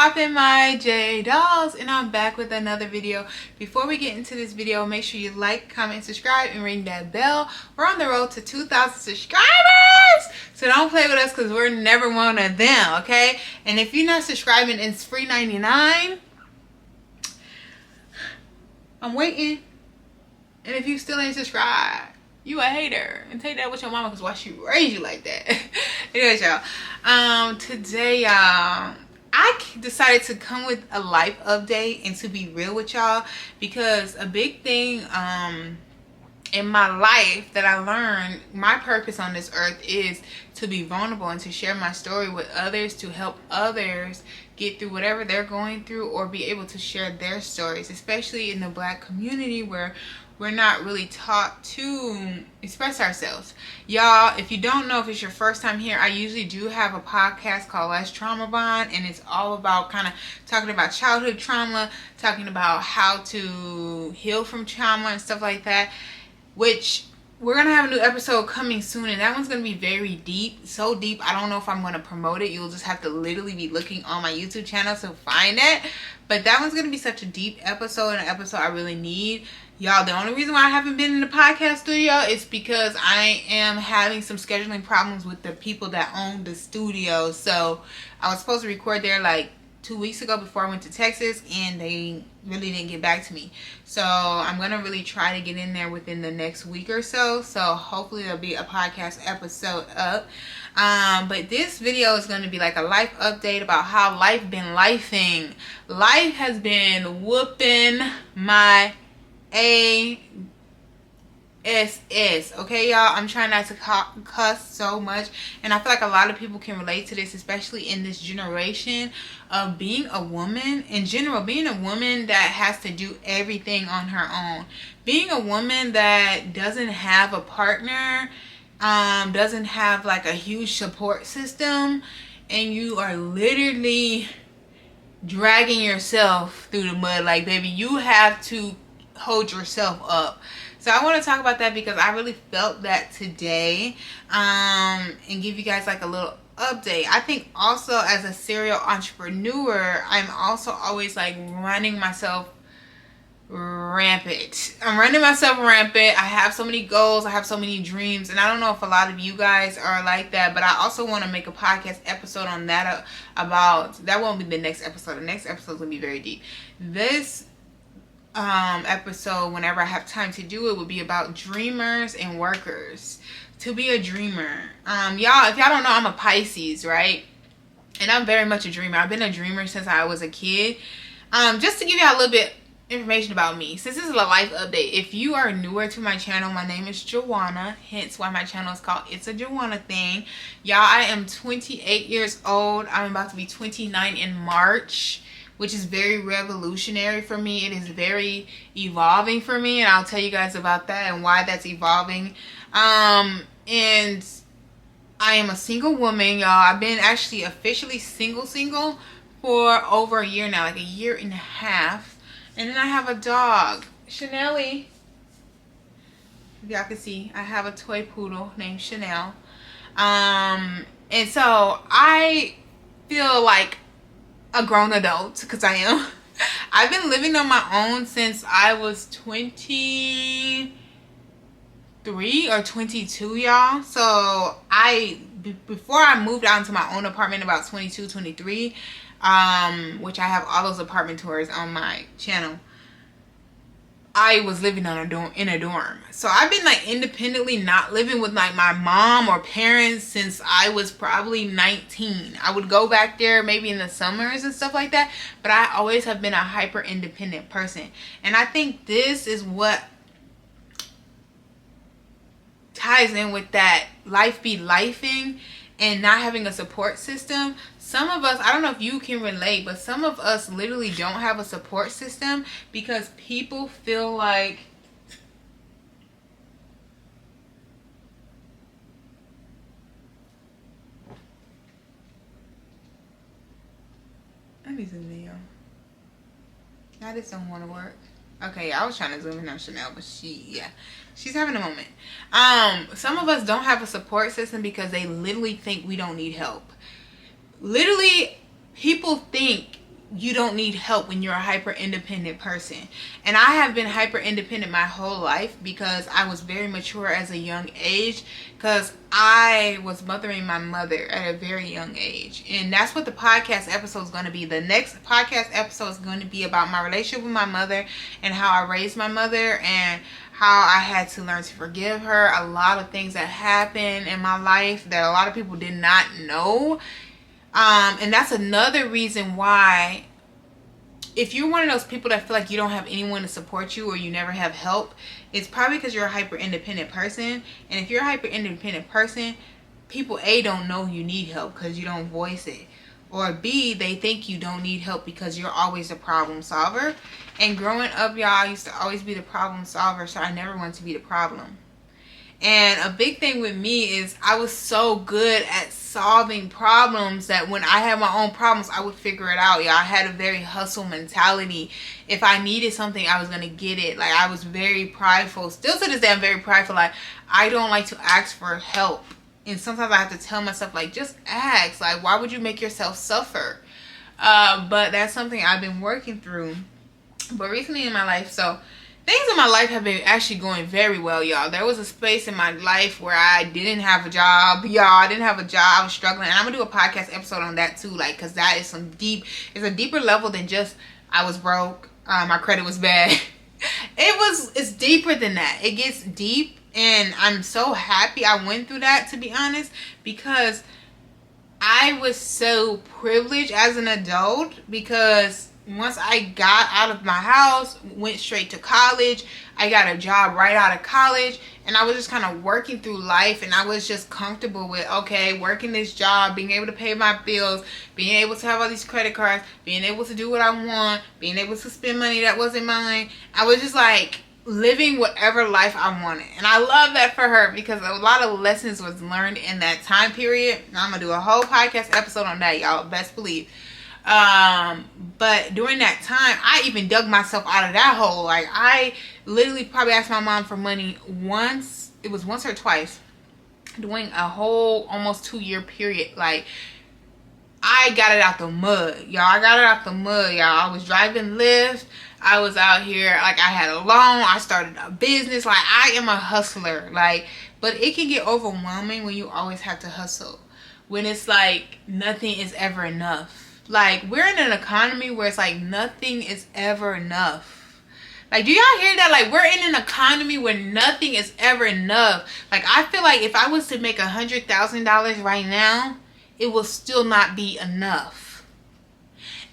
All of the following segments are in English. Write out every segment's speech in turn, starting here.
poppin', my J dolls, and I'm back with another video. Before we get into this video, make sure you like, comment, subscribe, and ring that bell. We're on the road to 2,000 subscribers, so don't play with us because we're never one of them, okay? And if you're not subscribing, it's free 99. I'm waiting. And if you still ain't subscribed, you a hater, and take that with your mama, because why she raised you like that? Anyways, y'all, today, y'all, I decided to come with a life update and to be real with y'all, because a big thing in my life that I learned, my purpose on this earth is to be vulnerable and to share my story with others, to help others get through whatever they're going through, or be able to share their stories, especially in the Black community where we're not really taught to express ourselves. Y'all, if you don't know, if it's your first time here, I usually do have a podcast called Let's Trauma Bond, and it's all about kind of talking about childhood trauma, talking about how to heal from trauma and stuff like that, which we're going to have a new episode coming soon, and that one's going to be very deep. So deep, I don't know if I'm going to promote it. You'll just have to literally be looking on my YouTube channel to find it. But that one's going to be such a deep episode, and an episode I really need. Y'all, the only reason why I haven't been in the podcast studio is because I am having some scheduling problems with the people that own the studio. So I was supposed to record there like 2 weeks ago before I went to Texas, and they really didn't get back to me. So I'm going to really try to get in there within the next week or so. So hopefully there'll be a podcast episode up. But this video is going to be like a life update about how life been lifing. Life has been whooping my ass, okay, y'all? I'm trying not to cuss so much, and I feel like a lot of people can relate to this, especially in this generation of being a woman in general, being a woman that has to do everything on her own, being a woman that doesn't have a partner, doesn't have like a huge support system, and you are literally dragging yourself through the mud. Like, baby, you have to hold yourself up. So I want to talk about that because I really felt that today, and give you guys like a little update. I think also as a serial entrepreneur, I'm also always like running myself rampant. I'm running myself rampant. I have so many goals, I have so many dreams, and I don't know if a lot of you guys are like that, but I also want to make a podcast episode on that, about that. Won't be the next episode. The next episode is gonna be very deep. This episode, whenever I have time to do it, will be about dreamers and workers. To be a dreamer, y'all, if y'all don't know, I'm a Pisces, right? And I'm very much a dreamer. I've been a dreamer since I was a kid. Just to give y'all a little bit information about me, since this is a life update, if you are newer to my channel, my name is Joanna, hence why my channel is called It's a Joanna Thing. Y'all, I am 28 years old. I'm about to be 29 in March, which is very revolutionary for me. It is very evolving for me, and I'll tell you guys about that and why that's evolving. And I am a single woman, y'all. I've been actually officially single for over a year now, like a year and a half. And then I have a dog, Chanel. If y'all can see, I have a toy poodle named Chanel. And so I feel like a grown adult, because I am. I've been living on my own since I was 23 or 22, y'all. So before I moved out into my own apartment, about 22, 23, which I have all those apartment tours on my channel, I was living in a dorm. So I've been like independently, not living with like my mom or parents since I was probably 19. I would go back there maybe in the summers and stuff like that, but I always have been a hyper independent person. And I think this is what ties in with that life be lifing and not having a support system. Some of us, I don't know if you can relate, but some of us literally don't have a support system because people feel like let me zoom in, y'all. Now this don't want to work. Okay, I was trying to zoom in on Chanel, but she's having a moment. Some of us don't have a support system because they literally think we don't need help. Literally, people think you don't need help when you're a hyper independent person. And I have been hyper independent my whole life because I was very mature as a young age, because I was mothering my mother at a very young age. And that's what the podcast episode is going to be. The next podcast episode is going to be about my relationship with my mother and how I raised my mother and how I had to learn to forgive her. A lot of things that happened in my life that a lot of people did not know. And that's another reason why, if you're one of those people that feel like you don't have anyone to support you or you never have help, it's probably because you're a hyper independent person. And if you're a hyper independent person, people A, don't know you need help because you don't voice it, or B, they think you don't need help because you're always a problem solver. And growing up, y'all, I used to always be the problem solver, so I never wanted to be the problem. And a big thing with me is I was so good at solving problems that when I had my own problems, I would figure it out. Yeah, I had a very hustle mentality. If I needed something, I was going to get it. Like, I was very prideful. Still to this day, I'm very prideful. Like, I don't like to ask for help. And sometimes I have to tell myself, like, just ask. Like, why would you make yourself suffer? But that's something I've been working through. But recently in my life, so things in my life have been actually going very well, y'all. There was a space in my life where I didn't have a job, y'all. I didn't have a job. I was struggling. And I'm going to do a podcast episode on that too, like, because that is it's a deeper level than just I was broke, my credit was bad. It's deeper than that. It gets deep, and I'm so happy I went through that, to be honest, because I was so privileged as an adult, because once I got out of my house, went straight to college, I got a job right out of college, and I was just kind of working through life, and I was just comfortable with, okay, working this job, being able to pay my bills, being able to have all these credit cards, being able to do what I want, being able to spend money that wasn't mine. I was just like living whatever life I wanted. And I love that for her, because a lot of lessons was learned in that time period. And I'm going to do a whole podcast episode on that, y'all. Best believe. But during that time, I even dug myself out of that hole. Like, I literally probably asked my mom for money once. It was once or twice during a whole almost 2-year period. Like, I got it out the mud, y'all. I was driving Lyft. I was out here, like, I had a loan. I started a business. Like, I am a hustler. Like, but it can get overwhelming when you always have to hustle. When it's like nothing is ever enough. Like, we're in an economy where it's like nothing is ever enough. Like, do y'all hear that? Like, we're in an economy where nothing is ever enough. Like, I feel like if I was to make $100,000 right now, it will still not be enough.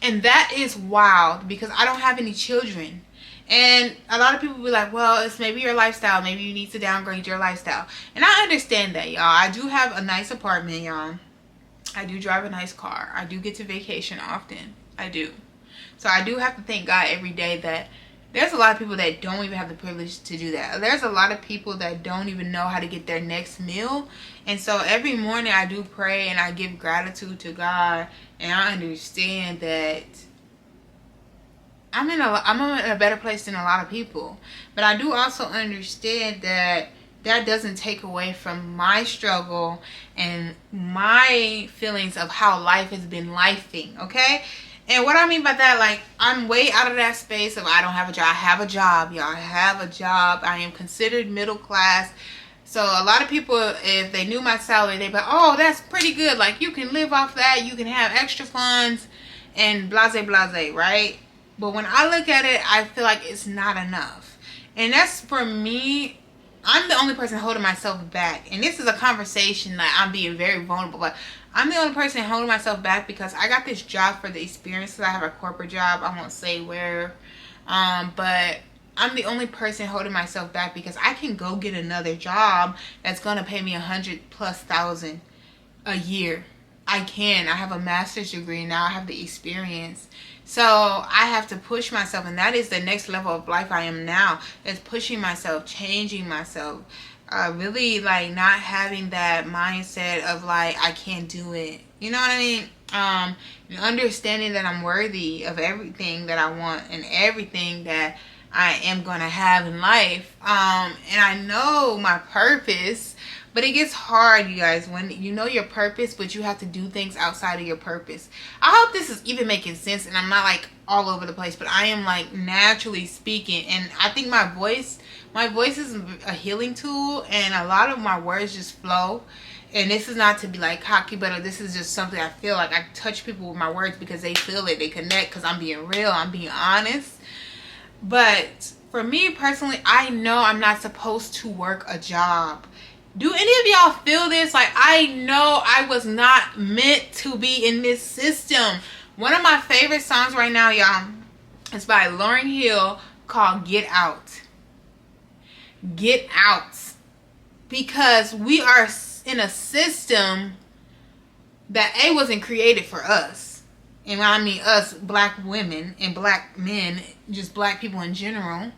And that is wild, because I don't have any children. And a lot of people be like, well, it's maybe your lifestyle. Maybe you need to downgrade your lifestyle. And I understand that, y'all. I do have a nice apartment, y'all. I do drive a nice car. I do get to vacation often. I do. So I do have to thank God every day that there's a lot of people that don't even have the privilege to do that. There's a lot of people that don't even know how to get their next meal. And so every morning I do pray and I give gratitude to God. And I understand that I'm in a better place than a lot of people. But I do also understand that that doesn't take away from my struggle and my feelings of how life has been lifing, okay? And what I mean by that, like, I'm way out of that space of I don't have a job. I have a job, y'all. I have a job. I am considered middle class. So a lot of people, if they knew my salary, they'd be like, oh, that's pretty good. Like, you can live off that. You can have extra funds and blase, blase, right? But when I look at it, I feel like it's not enough. And that's, for me, I'm the only person holding myself back. And this is a conversation that I'm being very vulnerable. But I'm the only person holding myself back because I got this job for the experiences. I have a corporate job. I won't say where. But I'm the only person holding myself back because I can go get another job that's going to pay me $100,000+ a year. I can. I have a master's degree now. I have the experience. So I have to push myself, and that is the next level of life I am now. Is pushing myself, changing myself, really like not having that mindset of like I can't do it. You know what I mean? Understanding that I'm worthy of everything that I want and everything that I am gonna have in life. And I know my purpose, But it gets hard, you guys, when you know your purpose, but you have to do things outside of your purpose. I hope this is even making sense, and I'm not like all over the place, but I am like naturally speaking, and I think my voice is a healing tool, and a lot of my words just flow. And this is not to be like cocky, but this is just something I feel like. I touch people with my words because they feel it, they connect, because I'm being real, I'm being honest. But for me personally, I know I'm not supposed to work a job. Do any of y'all feel this? Like, I know I was not meant to be in this system. One of my favorite songs right now, y'all, is by Lauryn Hill, called Get Out. Get out. Because we are in a system that wasn't created for us. And when I mean us, black women and black men, just black people in general.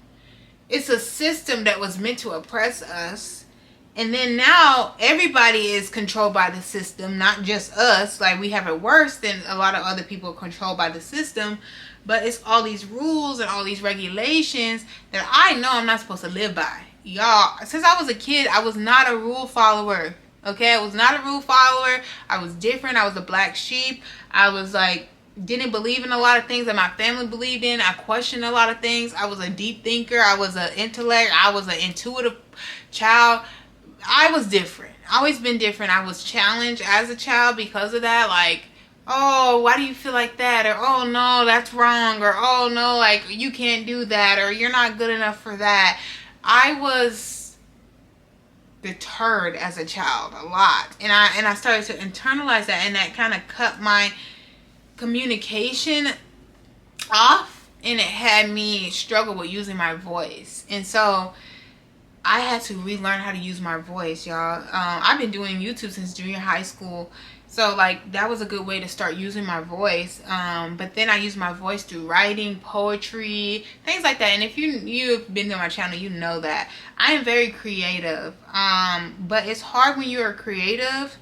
It's a system that was meant to oppress us. And then now everybody is controlled by the system, not just us. Like, we have it worse than a lot of other people controlled by the system. But it's all these rules and all these regulations that I know I'm not supposed to live by. Y'all, since I was a kid, I was not a rule follower. Okay, I was not a rule follower. I was different. I was a black sheep. I was like, didn't believe in a lot of things that my family believed in. I questioned a lot of things. I was a deep thinker. I was an intellect. I was an intuitive child. I was different. Always been different. I was challenged as a child because of that. Like, oh, why do you feel like that? Or, oh, no, that's wrong. Or, oh, no, like, you can't do that. Or, you're not good enough for that. I was deterred as a child a lot. And I started to internalize that. And that kind of cut my communication off. And it had me struggle with using my voice. And so I had to relearn how to use my voice, y'all. I've been doing YouTube since junior high school. So, like, that was a good way to start using my voice. But then I used my voice through writing, poetry, things like that. And if you've been to my channel, you know that. I am very creative. But it's hard when you're creative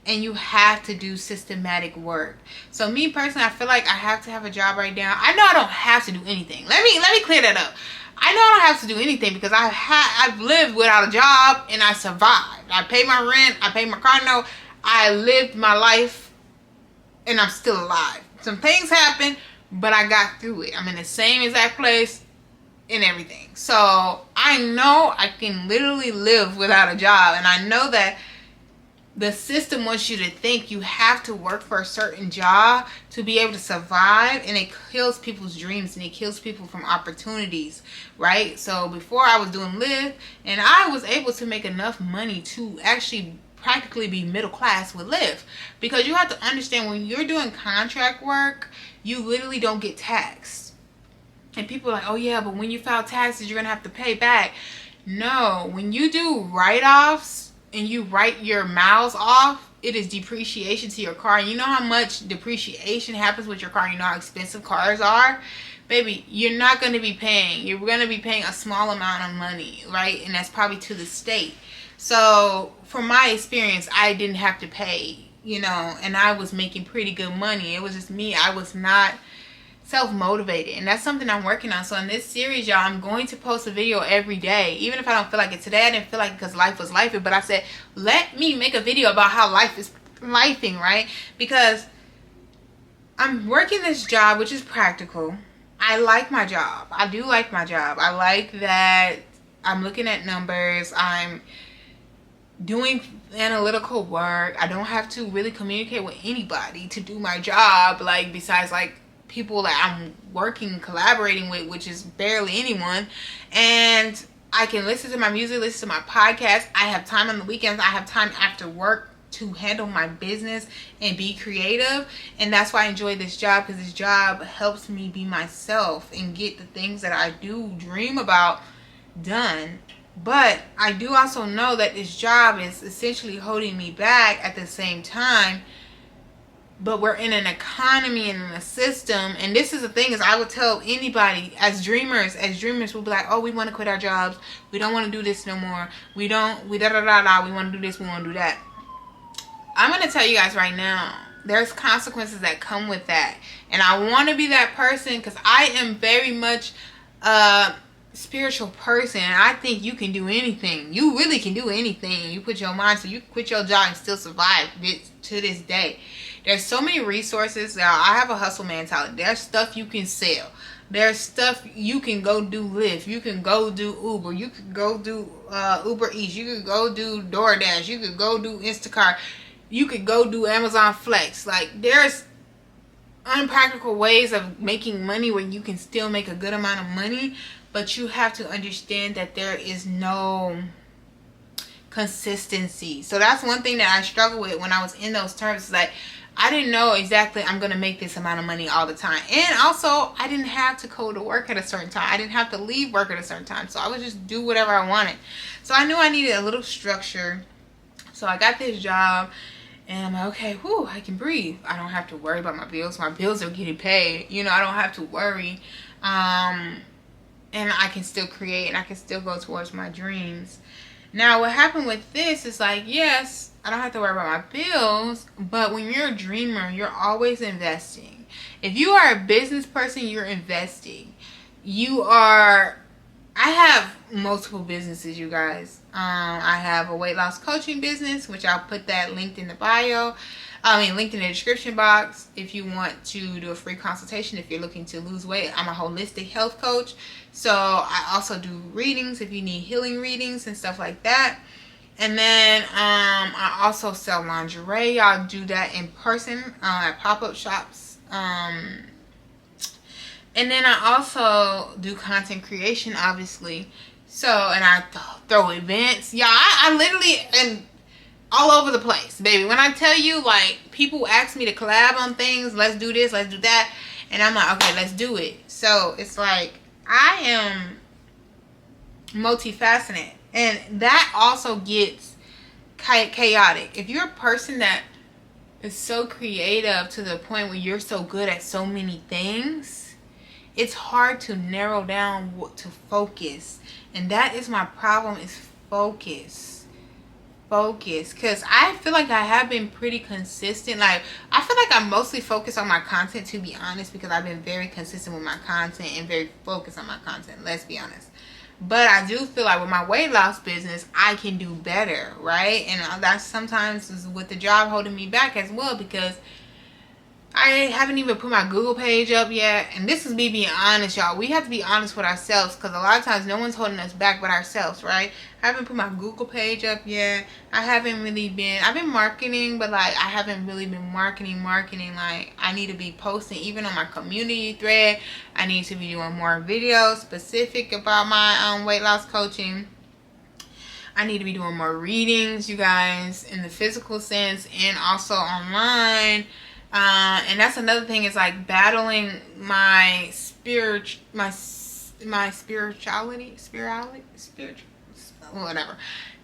and you have to do systematic work. So, me personally, I feel like I have to have a job right now. I know I don't have to do anything. Let me clear that up. I know I don't have to do anything because I've lived without a job and I survived. I paid my rent, I paid my car note, I lived my life, and I'm still alive. Some things happened, but I got through it. I'm in the same exact place and everything. So I know I can literally live without a job, and I know that the system wants you to think you have to work for a certain job to be able to survive, and it kills people's dreams and it kills people from opportunities, right? So before I was doing Lyft, and I was able to make enough money to actually practically be middle class with Lyft, because you have to understand when you're doing contract work, you literally don't get taxed. And people are like, oh yeah, but when you file taxes, you're gonna have to pay back. No, when you do write-offs and you write your miles off, it is depreciation to your car. And you know how much depreciation happens with your car? You know how expensive cars are? Baby, you're not going to be paying. You're going to be paying a small amount of money, right? And that's probably to the state. So, from my experience, I didn't have to pay, you know, and I was making pretty good money. It was just me. I was not self-motivated, and that's something I'm working on. So in this series, y'all, I'm going to post a video every day, even if I don't feel like it today. I didn't feel like it because life was lifing, but I said, let me make a video about how life is lifing, right? Because I'm working this job, which is practical. I like my job. I do like my job. I like that I'm looking at numbers. I'm doing analytical work. I don't have to really communicate with anybody to do my job, like, besides like people that I'm working, collaborating with, which is barely anyone. And I can listen to my music, listen to my podcast. I have time on the weekends. I have time after work to handle my business and be creative. And that's why I enjoy this job, because this job helps me be myself and get the things that I do dream about done. But I do also know that this job is essentially holding me back at the same time. But we're in an economy and in a system, and this is the thing, is I would tell anybody as dreamers we'll be like, oh, we want to quit our jobs, we don't want to do this no more, we want to do this, we want to do that. I'm going to tell you guys right now, there's consequences that come with that, and I want to be that person, because I am very much spiritual person. I think you can do anything. You really can do anything. You put your mind to. You quit your job and still survive to this day. There's so many resources. Now, I have a hustle mentality. There's stuff you can sell. There's stuff you can go do Lyft. You can go do Uber. You can go do Uber Eats. You could go do DoorDash. You could go do Instacart. You could go do Amazon Flex. Like, there's unpractical ways of making money where you can still make a good amount of money, but you have to understand that there is no consistency. So that's one thing that I struggled with when I was in those terms. Like, I didn't know exactly I'm going to make this amount of money all the time. And also, I didn't have to go to work at a certain time. I didn't have to leave work at a certain time. So I would just do whatever I wanted. So I knew I needed a little structure. So I got this job. And I'm like, okay, whew, I can breathe. I don't have to worry about my bills. My bills are getting paid. You know, I don't have to worry. And I can still create and I can still go towards my dreams. Now, what happened with this is like, yes, I don't have to worry about my bills. But when you're a dreamer, you're always investing. If you are a business person, you're investing. I have multiple businesses, you guys. I have a weight loss coaching business, which I'll put that linked in the bio. Linked in the description box if you want to do a free consultation if you're looking to lose weight. I'm a holistic health coach. So I also do readings if you need healing readings and stuff like that. And then I also sell lingerie. I'll do that in person at pop-up shops. And then I also do content creation, obviously. So, and I throw events. Yeah, I literally am all over the place, baby. When I tell you, like, people ask me to collab on things, let's do this, let's do that. And I'm like, okay, let's do it. So, it's like, I am multifaceted. And that also gets chaotic. If you're a person that is so creative to the point where you're so good at so many things, it's hard to narrow down what to focus. And that is my problem, is focus. Because I feel like I have been pretty consistent. Like, I feel like I'm mostly focused on my content, to be honest, because I've been very consistent with my content and very focused on my content, let's be honest. But I do feel like with my weight loss business, I can do better, right? And that's sometimes is with the job holding me back as well, because I haven't even put my Google page up yet. And this is me being honest, y'all. We have to be honest with ourselves, because a lot of times no one's holding us back but ourselves, right? I haven't put my Google page up yet. I've been marketing, but like I haven't really been marketing. Like, I need to be posting even on my community thread. I need to be doing more videos specific about my weight loss coaching. I need to be doing more readings, you guys, in the physical sense and also online. And that's another thing, is like battling my spirituality, whatever.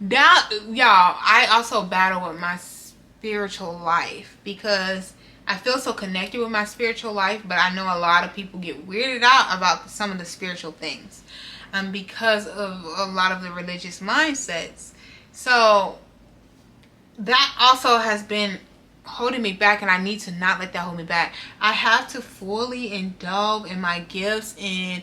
Y'all, I also battle with my spiritual life, because I feel so connected with my spiritual life, but I know a lot of people get weirded out about some of the spiritual things, because of a lot of the religious mindsets. So that also has been holding me back, and I need to not let that hold me back. I have to fully indulge in my gifts and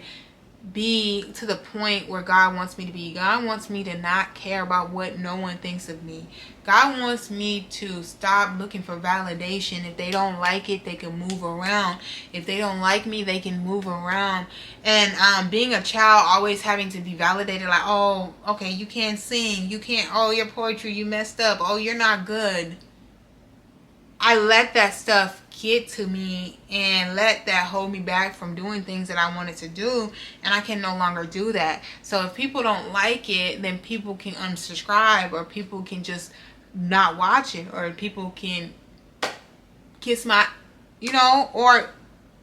be to the point where God wants me to be. God wants me to not care about what no one thinks of me. God wants me to stop looking for validation. If they don't like it, they can move around. If they don't like me, they can move around. And being a child, always having to be validated, like, oh, okay, you can't sing, you can't, oh, your poetry, you messed up, oh, you're not good. I let that stuff get to me and let that hold me back from doing things that I wanted to do, and I can no longer do that. So if people don't like it, then people can unsubscribe, or people can just not watch it, or people can kiss my, or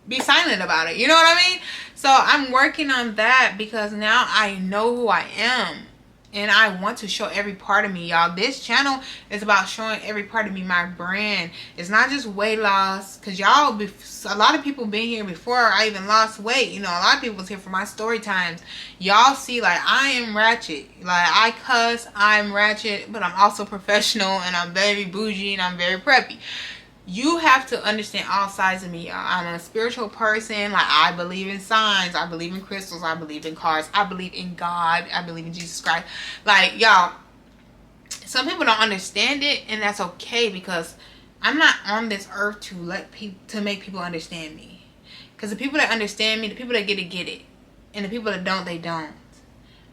be silent about it. You know what I mean? So I'm working on that, because now I know who I am. And I want to show every part of me, y'all. This channel is about showing every part of me, my brand. It's not just weight loss. Because y'all, a lot of people been here before I even lost weight. A lot of people was here for my story times. Y'all see, like, I am ratchet. Like, I cuss, I'm ratchet. But I'm also professional, and I'm very bougie, and I'm very preppy. You have to understand all sides of me, y'all. I'm a spiritual person. Like, I believe in signs. I believe in crystals. I believe in cards. I believe in God. I believe in Jesus Christ. Like, y'all, some people don't understand it, and that's okay, because I'm not on this earth to make people understand me. Because the people that understand me, the people that get it. And the people that don't, they don't.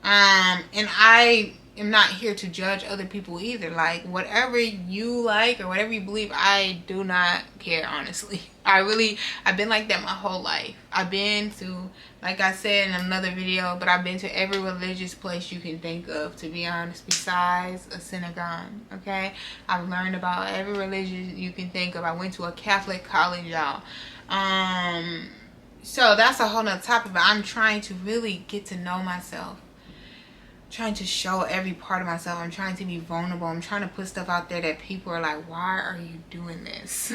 And I am not here to judge other people either. Like, whatever you like or whatever you believe, I do not care, honestly. I've been like that my whole life. I've been to, like I said in another video, but I've been to every religious place you can think of, to be honest, besides a synagogue, okay? I've learned about every religion you can think of. I went to a Catholic college, y'all. So that's a whole nother topic, but I'm trying to really get to know myself. I'm trying to show every part of myself. I'm trying to be vulnerable. I'm trying to put stuff out there that people are like, why are you doing this?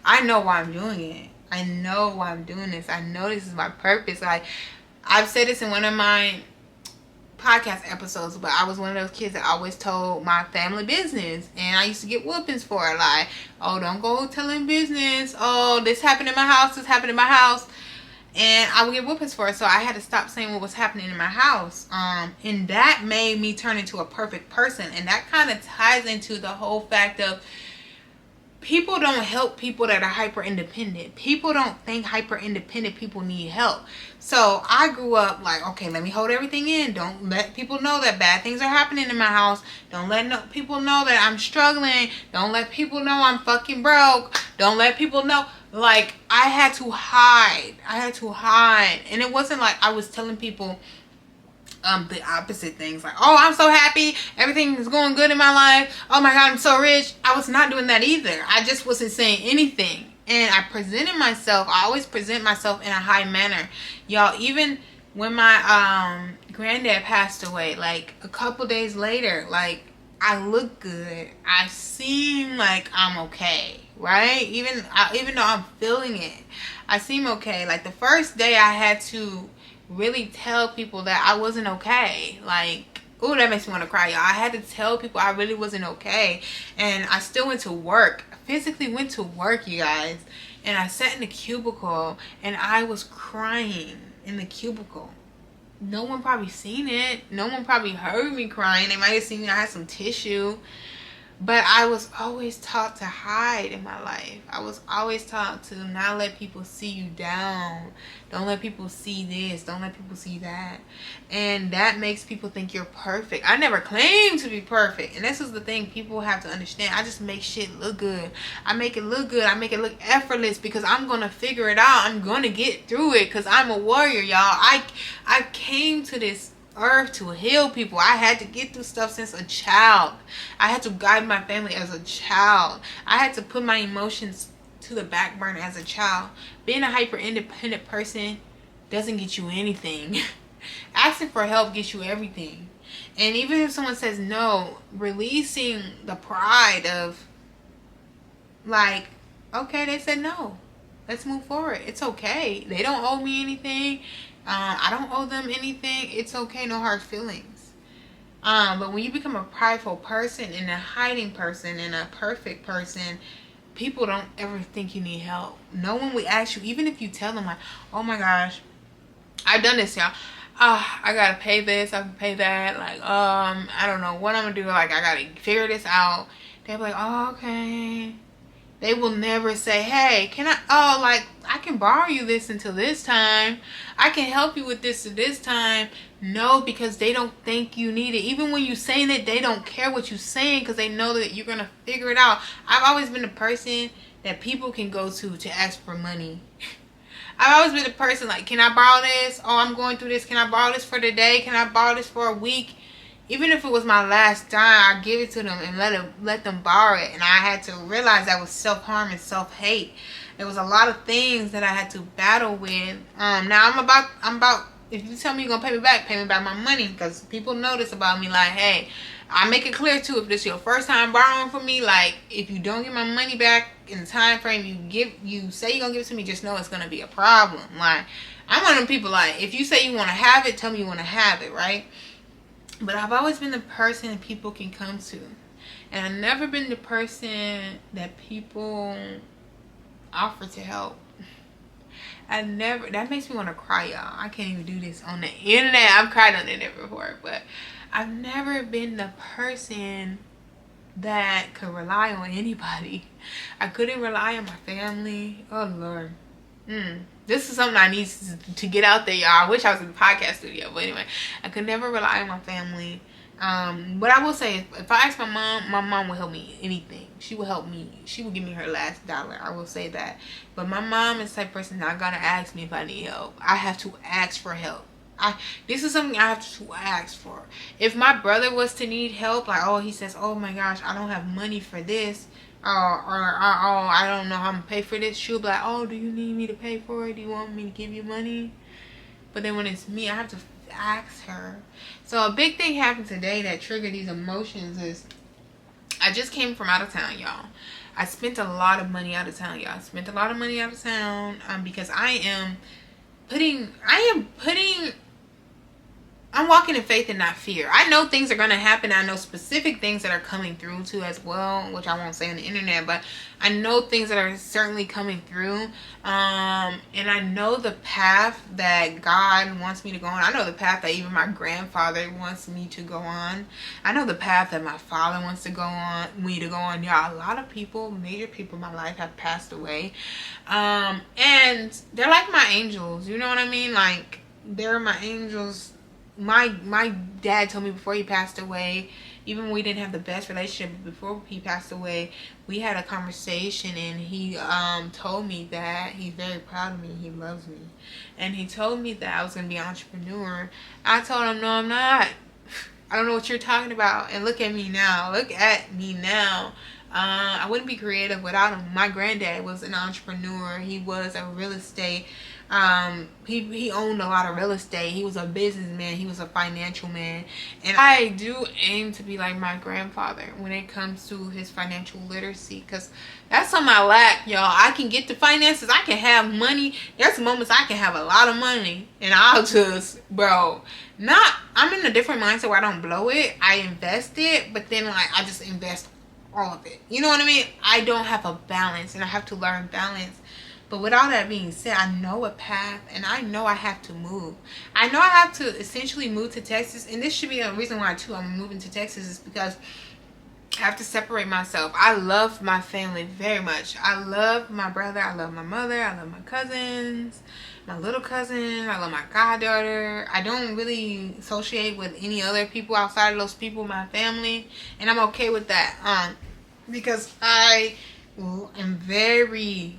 I know why I'm doing it. I know why I'm doing this. I know this is my purpose. Like, I've said this in one of my podcast episodes, but I was one of those kids that always told my family business, and I used to get whoopings for it. Like, oh, don't go telling business. Oh, this happened in my house. This happened in my house. And I would get whoopings for it, so I had to stop saying what was happening in my house. And that made me turn into a perfect person. And that kind of ties into the whole fact of people don't help people that are hyper independent. People don't think hyper independent people need help. So I grew up like, okay, let me hold everything in. Don't let people know that bad things are happening in my house. Don't let people know that I'm struggling. Don't let people know I'm fucking broke. Don't let people know. Like, I had to hide. And it wasn't like I was telling people the opposite things. Like, oh, I'm so happy. Everything is going good in my life. Oh my God, I'm so rich. I was not doing that either. I just wasn't saying anything. And I always present myself in a high manner. Y'all, even when my granddad passed away, like a couple days later, like, I look good. I seem like I'm okay, right? Even though I'm feeling it, I seem okay. Like, the first day I had to really tell people that I wasn't okay. Like, ooh, that makes me want to cry, y'all. I had to tell people I really wasn't okay. And I still went to work. I physically went to work, you guys. And I sat in the cubicle and I was crying in the cubicle. No one probably seen it. No one probably heard me crying. They might have seen me. I had some tissue. But I was always taught to hide in my life. I was always taught to not let people see you down. Don't let people see this. Don't let people see that. And that makes people think you're perfect. I never claimed to be perfect. And this is the thing people have to understand. I just make shit look good. I make it look good. I make it look effortless because I'm going to figure it out. I'm going to get through it because I'm a warrior, y'all. I came to this earth to heal people. I had to get through stuff since a child. I had to guide my family as a child. I had to put my emotions to the back burner as a child. Being a hyper independent person doesn't get you anything. Asking for help gets you everything. And even if someone says no, releasing the pride of, like, okay, they said no, let's move forward. It's okay. They don't owe me anything. I don't owe them anything. It's okay. No hard feelings. But when you become a prideful person and a hiding person and a perfect person, people don't ever think you need help. No one will ask you, even if you tell them, like, oh my gosh, I've done this, y'all. I gotta pay this, I can pay that. Like, I don't know what I'm gonna do. Like, I gotta figure this out. They'll be like, oh, okay. They will never say, hey, I can borrow you this until this time. I can help you with this at this time. No, because they don't think you need it. Even when you saying it, they don't care what you're saying because they know that you're going to figure it out. I've always been the person that people can go to ask for money. I've always been the person like, can I borrow this? Oh, I'm going through this. Can I borrow this for the day? Can I borrow this for a week? Even if it was my last dime, I give it to them and let them borrow it. And I had to realize that was self-harm and self-hate. There was a lot of things that I had to battle with. Now I'm about, if you tell me you're gonna pay me back my money, because people know this about me. Like, hey, I make it clear too, if this is your first time borrowing from me, like, if you don't get my money back in the time frame you say you're gonna give it to me, just know it's gonna be a problem. Like, I'm one of them people, like, if you say you want to have it, tell me you want to have it, right? But I've always been the person people can come to. And I've never been the person that people offer to help. That makes me want to cry, y'all. I can't even do this on the internet. I've cried on the internet before, but I've never been the person that could rely on anybody. I couldn't rely on my family. Oh Lord. This is something I need to get out there, y'all. I wish I was in the podcast studio, but anyway, I could never rely on my family. But I will say, if I ask my mom will help me anything. She will help me. She will give me her last dollar. I will say that. But my mom is the type of person not gonna ask me if I need help. I have to ask for help. This is something I have to ask for. If my brother was to need help, like, oh, he says, oh my gosh, I don't have money for this, or I don't know how I'm gonna pay for this, she'll be like, oh, do you need me to pay for it? Do you want me to give you money? But then when it's me, I have to ask her. So a big thing happened today that triggered these emotions is I just came from out of town, y'all. I spent a lot of money out of town, y'all. Because I'm walking in faith and not fear. I know things are going to happen. I know specific things that are coming through too as well, which I won't say on the internet, but I know things that are certainly coming through. And I know the path that God wants me to go on. I know the path that even my grandfather wants me to go on. I know the path that my father wants to go on, Y'all, a lot of people, major people in my life have passed away. And they're like my angels. You know what I mean? Like, they're my angels. My dad told me before he passed away, even when we didn't have the best relationship, before he passed away, we had a conversation, and he told me that he's very proud of me, he loves me, and he told me that I was going to be an entrepreneur. I told him, no, I'm not. I don't know what you're talking about. And look at me now. I wouldn't be creative without him. My granddad was an entrepreneur. He was a real estate he owned a lot of real estate. He was a businessman. He was a financial man. And I do aim to be like my grandfather when it comes to his financial literacy, because that's something I lack, y'all. I can get the finances. I can have money. There's moments I can have a lot of money and I'll just, I'm in a different mindset where I don't blow it. I invest it, but then I just invest all of it. You know what I mean? I don't have a balance, and I have to learn balance. But with all that being said, I know a path, and I know I have to move. I know I have to essentially move to Texas, and this should be a reason why too I'm moving to Texas, is because I have to separate myself. I love my family very much. I love my brother. I love my mother. I love my cousins, my little cousin. I love my goddaughter. I don't really associate with any other people outside of those people, my family, and I'm okay with that. Because I am very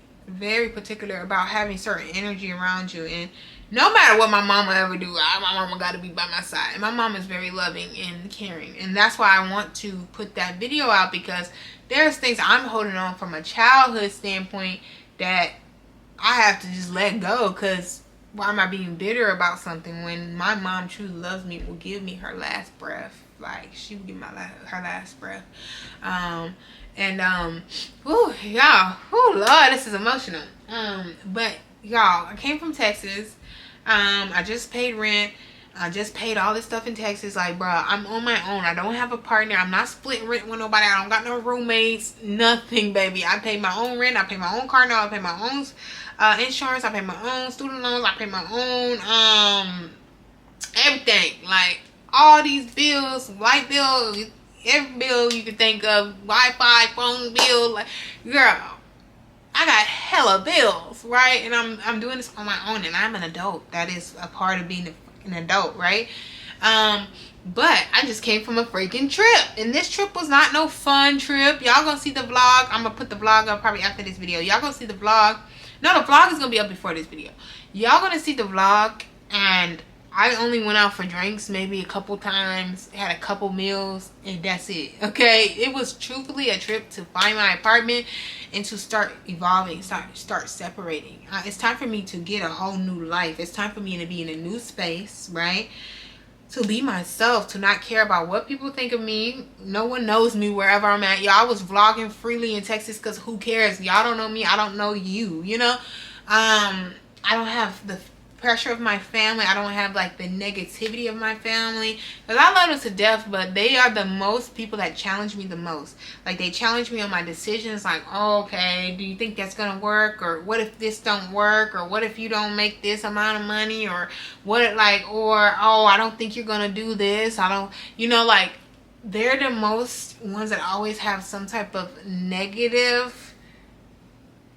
particular about having certain energy around you, and no matter what my mama ever do, my mama got to be by my side. And my mom is very loving and caring, and that's why I want to put that video out, because there's things I'm holding on from a childhood standpoint that I have to just let go, because why am I being bitter about something when my mom truly loves me, will give me her last breath. Like, she will give me her last breath. Y'all, Lord, this is emotional. But y'all, I came from Texas. I just paid rent. I just paid all this stuff in Texas. Like, bro, I'm on my own. I don't have a partner. I'm not splitting rent with nobody. I don't got no roommates. Nothing, baby. I pay my own rent. I pay my own car note. I pay my own insurance. I pay my own student loans. I pay my own everything. Like, all these bills, light bills, every bill you can think of, Wi-Fi, phone bill, like, girl, I got hella bills, right? And I'm doing this on my own, and I'm an adult. That is a part of being an adult, right? But I just came from a freaking trip, and this trip was not no fun trip. Y'all gonna see the vlog. I'm gonna put the vlog up probably after this video. Y'all gonna see the vlog. No, the vlog is gonna be up before this video. Y'all gonna see the vlog, and I only went out for drinks maybe a couple times, had a couple meals, and that's it, okay? It was truthfully a trip to find my apartment and to start evolving, start separating. It's time for me to get a whole new life. It's time for me to be in a new space, right? To be myself, to not care about what people think of me. No one knows me wherever I'm at. Y'all, I was vlogging freely in Texas because who cares? Y'all don't know me. I don't know you, you know? I don't have the pressure of my family. I don't have like the negativity of my family, because I love them to death, but they are the most people that challenge me the most. Like, they challenge me on my decisions, like, oh, okay, do you think that's gonna work, or what if this don't work, or what if you don't make this amount of money, or what, like, or oh, I don't think you're gonna do this, I don't, you know, like, they're the most ones that always have some type of negative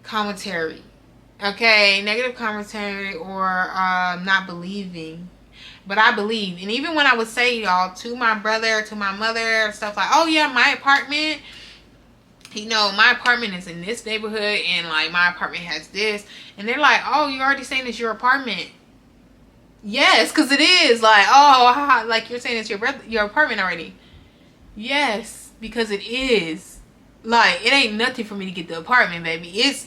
commentary. Okay, negative commentary, or not believing. But I believe. And even when I would say, y'all, to my brother, to my mother, stuff like, oh yeah, my apartment, you know, my apartment is in this neighborhood, and like my apartment has this, and they're like, oh, you're already saying it's your apartment. Yes, because it is. Like, oh, like you're saying it's your apartment already. Yes, because it is. Like, it ain't nothing for me to get the apartment, baby. It's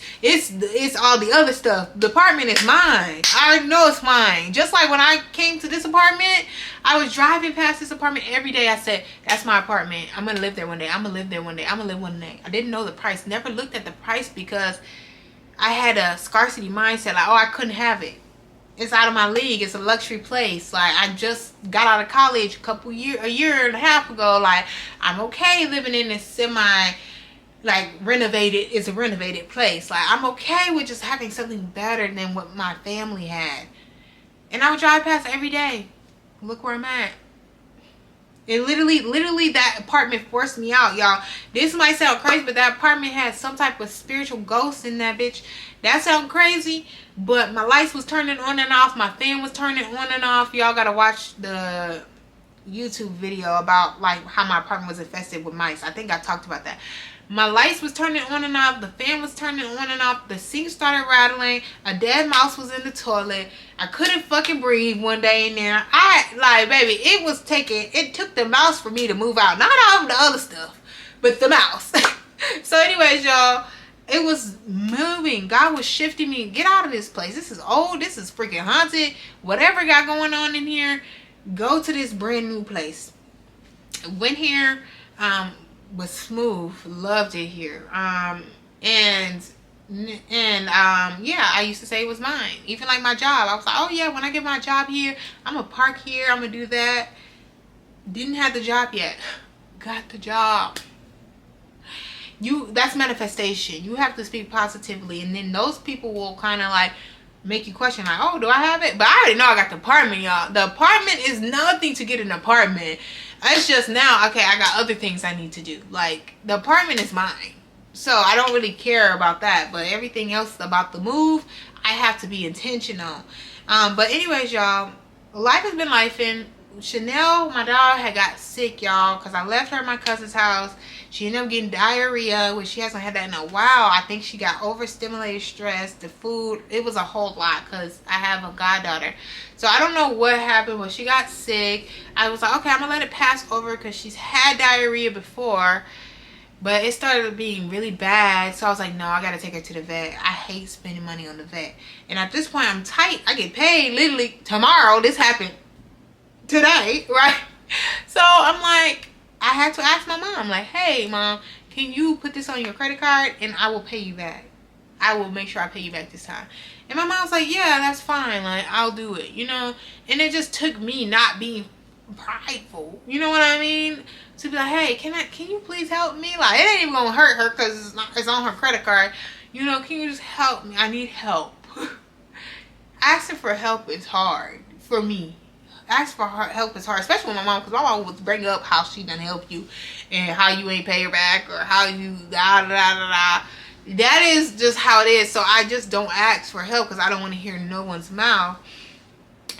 all the other stuff. The apartment is mine. I already know it's mine. Just like when I came to this apartment, I was driving past this apartment every day. I said, that's my apartment. I'm going to live there one day. I'm going to live there one day. I'm going to live one day. I didn't know the price. Never looked at the price, because I had a scarcity mindset. Like, oh, I couldn't have it. It's out of my league. It's a luxury place. Like, I just got out of college a year and a half ago. Like, I'm okay living in this like, renovated, is a renovated place. Like, I'm okay with just having something better than what my family had. And I would drive past every day. Look where I'm at. It literally that apartment forced me out, y'all. This might sound crazy, but that apartment had some type of spiritual ghost in that bitch. That sound crazy, but my lights was turning on and off. My fan was turning on and off. Y'all gotta watch the YouTube video about like how my apartment was infested with mice. I think I talked about that. My lights was turning on and off. The fan was turning on and off. The sink started rattling. A dead mouse was in the toilet. I couldn't fucking breathe one day in there. Baby, it took the mouse for me to move out. Not all the other stuff, but the mouse. So anyways, y'all, it was moving. God was shifting me. Get out of this place. This is old. This is freaking haunted. Whatever got going on in here, go to this brand new place. Went here, was smooth, loved it here, yeah, I used to say it was mine. Even like my job, I was like, oh yeah, when I get my job here, I'm gonna park here, I'm gonna do that. Didn't have the job yet, got the job. That's manifestation. You have to speak positively, and then those people will kind of like make you question, like, oh, do I have it? But I already know I got the apartment, y'all. The apartment is nothing to get an apartment. It's just now, okay, I got other things I need to do. Like, the apartment is mine. So I don't really care about that. But everything else about the move, I have to be intentional. But anyways, y'all, life has been lifing. Chanel, my dog, had got sick, y'all, because I left her at my cousin's house. She ended up getting diarrhea, which she hasn't had that in a while. I think she got overstimulated stress. The food, it was a whole lot, because I have a goddaughter. So I don't know what happened, but she got sick. I was like, okay, I'm going to let it pass over, because she's had diarrhea before. But it started being really bad. So I was like, no, I got to take her to the vet. I hate spending money on the vet. And at this point, I'm tight. I get paid literally tomorrow. This happened today, right? So I'm like, I had to ask my mom, like, hey, Mom, can you put this on your credit card and I will pay you back? I will make sure I pay you back this time. And my mom's like, yeah, that's fine. Like, I'll do it, you know? And it just took me not being prideful, you know what I mean? To be like, hey, can you please help me? Like, it ain't even gonna hurt her because it's on her credit card. You know, can you just help me? I need help. Asking for help is hard for me. Ask for help is hard, especially with my mom, because my mom would bring up how she done help you and how you ain't pay her back or how you da da da da da. That is just how it is. So I just don't ask for help because I don't want to hear no one's mouth.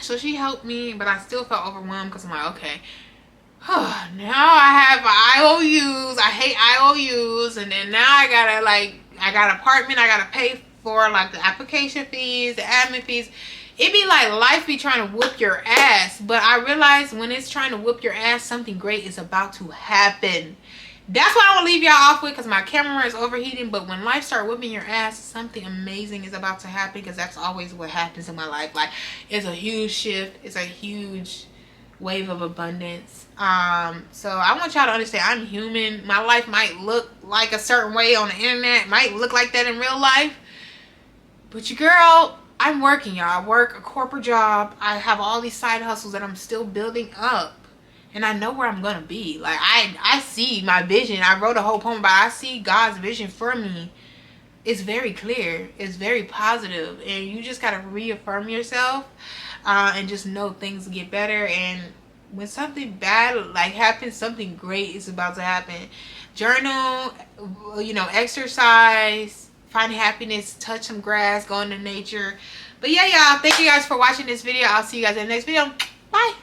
So she helped me, but I still felt overwhelmed because I'm like, okay, now I have IOUs. I hate IOUs, and then now I got an apartment. I gotta pay for like the application fees, the admin fees. It be like life be trying to whoop your ass, but I realize when it's trying to whoop your ass, something great is about to happen. That's what I want to leave y'all off with, because my camera is overheating. But when life start whooping your ass, something amazing is about to happen, because that's always what happens in my life. Like, it's a huge shift. It's a huge wave of abundance. So I want y'all to understand, I'm human. My life might look like a certain way on the internet, might look like that in real life, but your girl, I'm working, y'all. I work a corporate job. I have all these side hustles that I'm still building up. And I know where I'm going to be. Like, I see my vision. I wrote a whole poem about I see God's vision for me. It's very clear. It's very positive. And you just got to reaffirm yourself. And just know things get better. And when something bad, like, happens, something great is about to happen. Journal, you know, exercise, find happiness, touch some grass, go into nature. But yeah, y'all, thank you guys for watching this video. I'll see you guys in the next video. Bye.